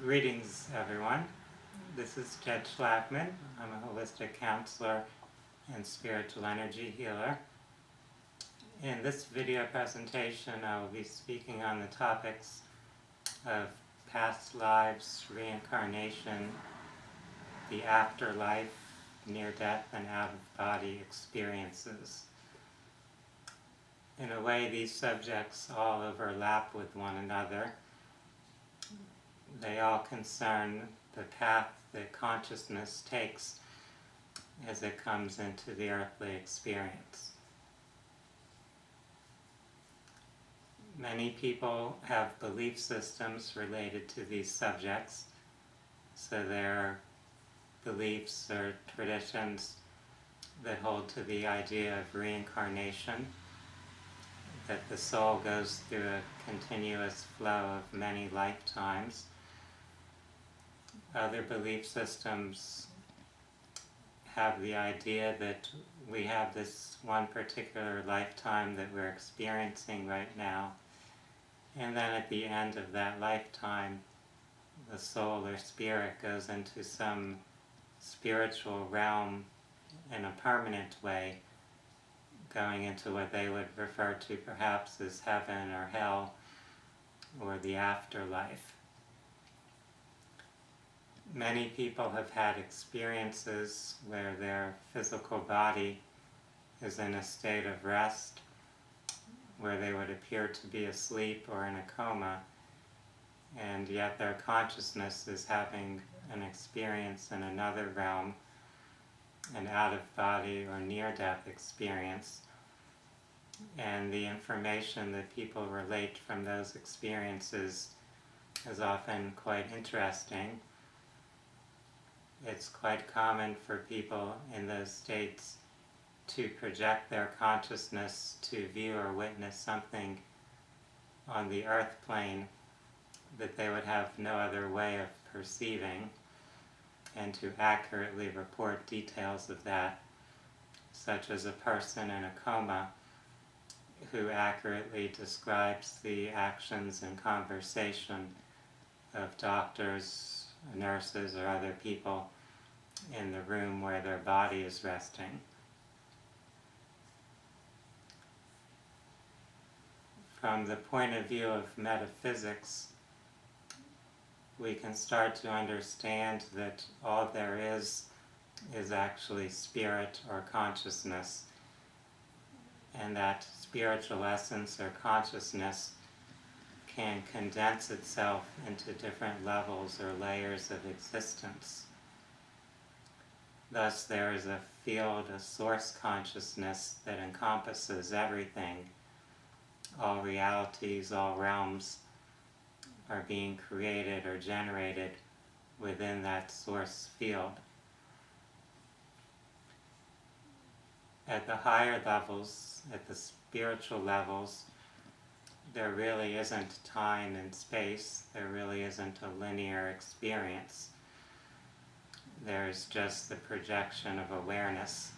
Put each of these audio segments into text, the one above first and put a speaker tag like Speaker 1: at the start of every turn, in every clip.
Speaker 1: Greetings, everyone. This is Jed Schlackman. I'm a holistic counselor and spiritual energy healer. In this video presentation, I will be speaking on the topics of past lives, reincarnation, the afterlife, near-death and out-of-body experiences. In a way, these subjects all overlap with one another. They all concern the path that consciousness takes as it comes into the earthly experience. Many people have belief systems related to these subjects, so there are beliefs or traditions that hold to the idea of reincarnation, that the soul goes through a continuous flow of many lifetimes. Other belief systems have the idea that we have this one particular lifetime that we're experiencing right now, and then at the end of that lifetime, the soul or spirit goes into some spiritual realm in a permanent way, going into what they would refer to perhaps as heaven or hell or the afterlife. Many people have had experiences where their physical body is in a state of rest, where they would appear to be asleep or in a coma, and yet their consciousness is having an experience in another realm, an out-of-body or near-death experience. And the information that people relate from those experiences is often quite interesting. It's quite common for people in those states to project their consciousness to view or witness something on the earth plane that they would have no other way of perceiving, and to accurately report details of that, such as a person in a coma who accurately describes the actions and conversation of doctors, nurses, or other people in the room where their body is resting. From the point of view of metaphysics, we can start to understand that all there is actually spirit or consciousness, and that spiritual essence or consciousness can condense itself into different levels or layers of existence. Thus, there is a field, a source consciousness that encompasses everything. All realities, all realms are being created or generated within that source field. At the higher levels, at the spiritual levels, there really isn't time and space. There really isn't a linear experience. There's just the projection of awareness,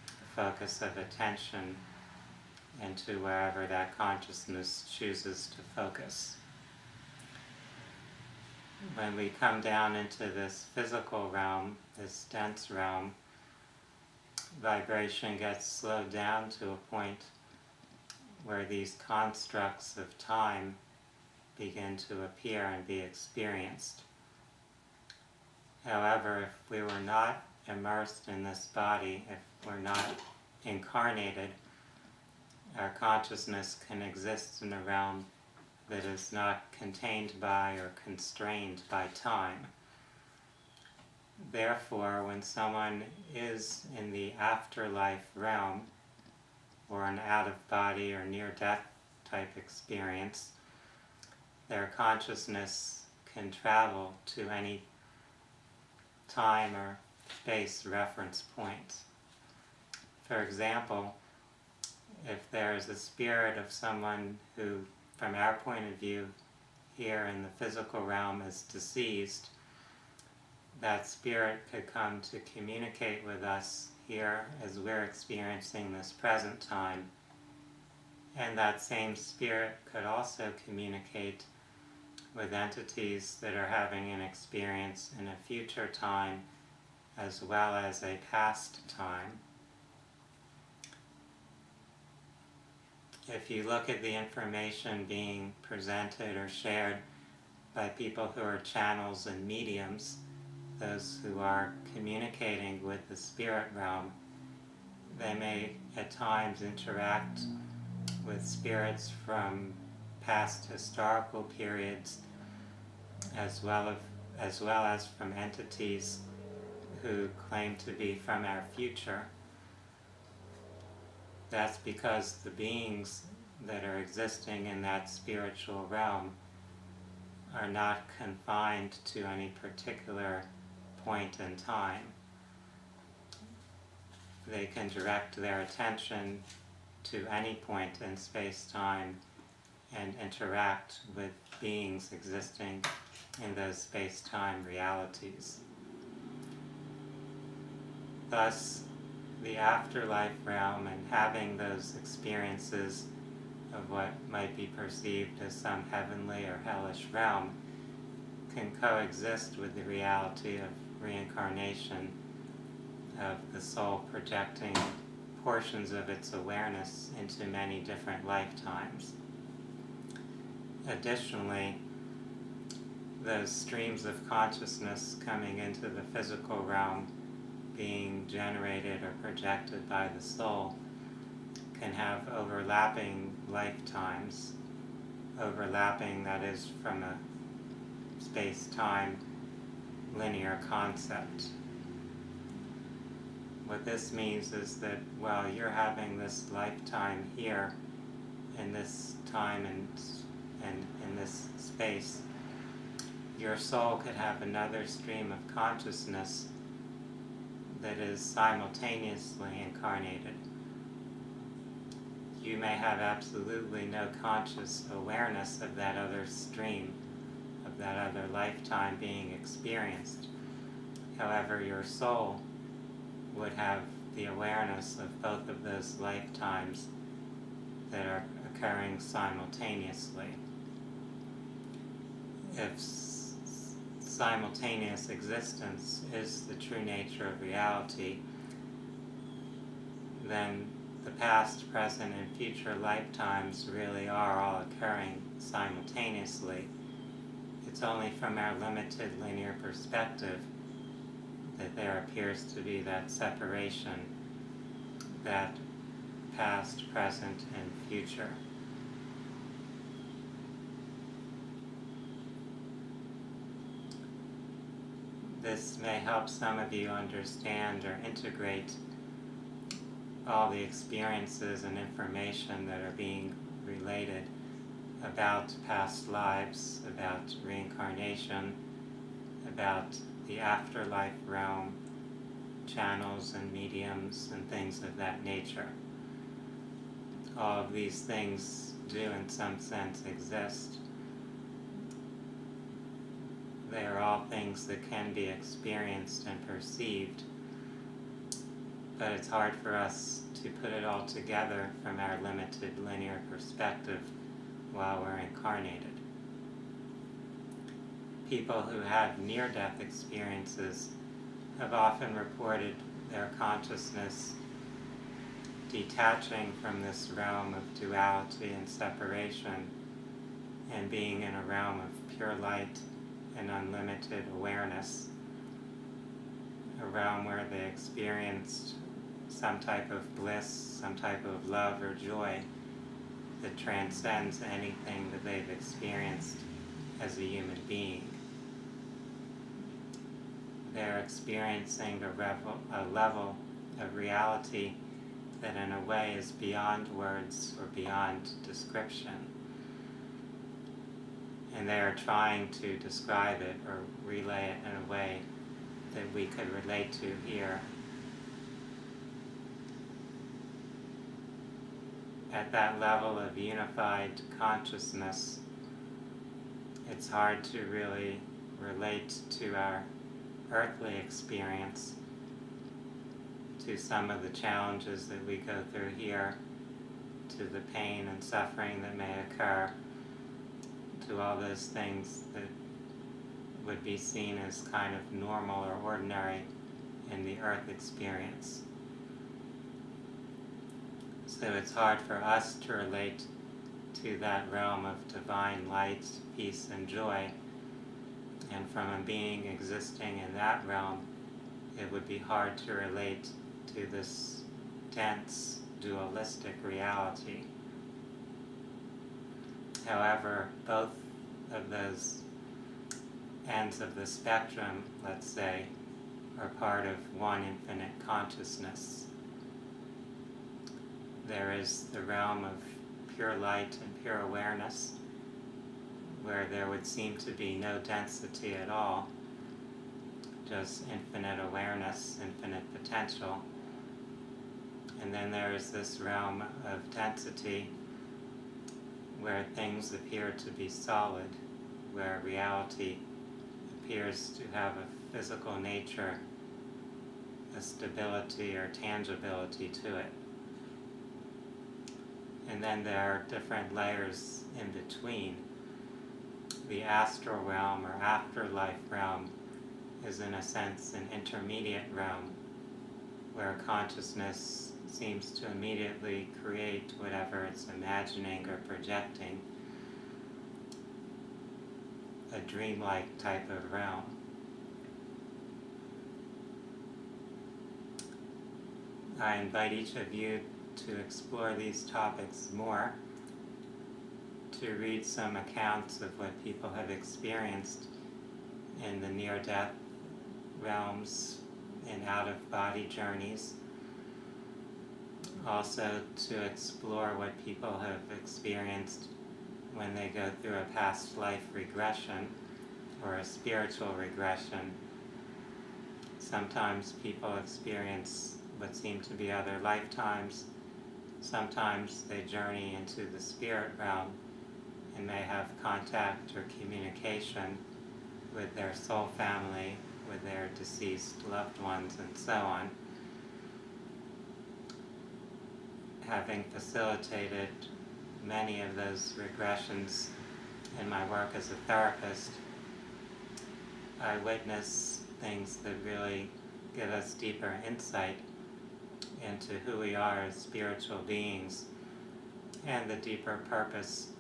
Speaker 1: the focus of attention into wherever that consciousness chooses to focus. When we come down into this physical realm, this dense realm, vibration gets slowed down to a point where these constructs of time begin to appear and be experienced. However, if we were not immersed in this body, if we're not incarnated, our consciousness can exist in a realm that is not contained by or constrained by time. Therefore, when someone is in the afterlife realm, or an out-of-body or near-death type experience, their consciousness can travel to any time or space reference point. For example, if there is a spirit of someone who, from our point of view here in the physical realm, is deceased, that spirit could come to communicate with us here as we're experiencing this present time. And that same spirit could also communicate with entities that are having an experience in a future time as well as a past time. If you look at the information being presented or shared by people who are channels and mediums, those who are communicating with the spirit realm, they may at times interact with spirits from past historical periods as well as from entities who claim to be from our future. That's because the beings that are existing in that spiritual realm are not confined to any particular point in time. They can direct their attention to any point in space-time and interact with beings existing in those space-time realities. Thus, the afterlife realm and having those experiences of what might be perceived as some heavenly or hellish realm can coexist with the reality of reincarnation, of the soul projecting portions of its awareness into many different lifetimes. Additionally, those streams of consciousness coming into the physical realm, being generated or projected by the soul, can have overlapping lifetimes, overlapping, that is, from a space-time linear concept. What this means is that while you're having this lifetime here, in this time and in this space, your soul could have another stream of consciousness that is simultaneously incarnated. You may have absolutely no conscious awareness of that other stream, of that other lifetime being experienced. However, your soul would have the awareness of both of those lifetimes that are occurring simultaneously. If simultaneous existence is the true nature of reality, then the past, present, and future lifetimes really are all occurring simultaneously. It's only from our limited linear perspective that there appears to be that separation, that past, present, and future. This may help some of you understand or integrate all the experiences and information that are being related about past lives, about reincarnation, about the afterlife realm, channels and mediums and things of that nature. All of these things do in some sense exist. They are all things that can be experienced and perceived, but it's hard for us to put it all together from our limited linear perspective while we're incarnated. People who have near-death experiences have often reported their consciousness detaching from this realm of duality and separation and being in a realm of pure light and unlimited awareness, a realm where they experienced some type of bliss, some type of love or joy that transcends anything that they've experienced as a human being. They're experiencing a level of reality that in a way is beyond words or beyond description. And they are trying to describe it or relay it in a way that we could relate to here. At that level of unified consciousness, it's hard to really relate to our earthly experience, to some of the challenges that we go through here, to the pain and suffering that may occur, to all those things that would be seen as kind of normal or ordinary in the earth experience. So it's hard for us to relate to that realm of divine light, peace, and joy. And from a being existing in that realm, it would be hard to relate to this dense, dualistic reality. However, both of those ends of the spectrum, let's say, are part of one infinite consciousness. There is the realm of pure light and pure awareness, where there would seem to be no density at all, just infinite awareness, infinite potential. And then there is this realm of density, where things appear to be solid, where reality appears to have a physical nature, a stability or tangibility to it. And then there are different layers in between. The astral realm or afterlife realm is in a sense an intermediate realm, where consciousness seems to immediately create whatever it's imagining or projecting, a dreamlike type of realm. I invite each of you to explore these topics more, to read some accounts of what people have experienced in the near-death realms, in out-of-body journeys. Also to explore what people have experienced when they go through a past life regression or a spiritual regression. Sometimes people experience what seem to be other lifetimes. Sometimes they journey into the spirit realm and may have contact or communication with their soul family, with their deceased loved ones, and so on. Having facilitated many of those regressions in my work as a therapist, I witness things that really give us deeper insight into who we are as spiritual beings and the deeper purpose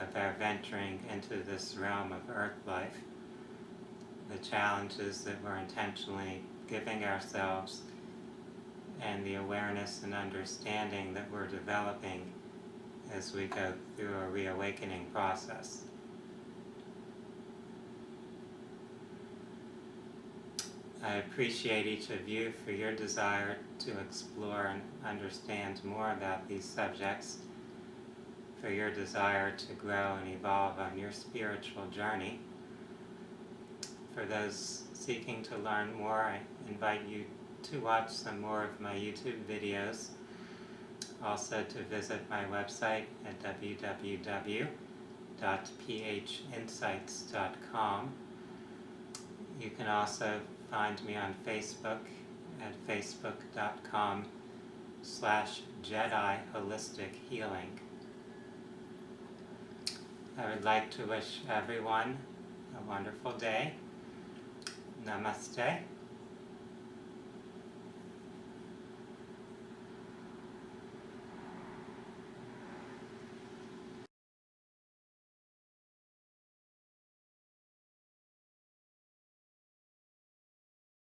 Speaker 1: of our venturing into this realm of earth life, the challenges that we're intentionally giving ourselves, and the awareness and understanding that we're developing as we go through a reawakening process. I appreciate each of you for your desire to explore and understand more about these subjects, for your desire to grow and evolve on your spiritual journey. For those seeking to learn more, I invite you to watch some more of my YouTube videos, also to visit my website at www.phinsights.com. You can also find me on Facebook at facebook.com/Jedi Holistic Healing. I would like to wish everyone a wonderful day. Namaste.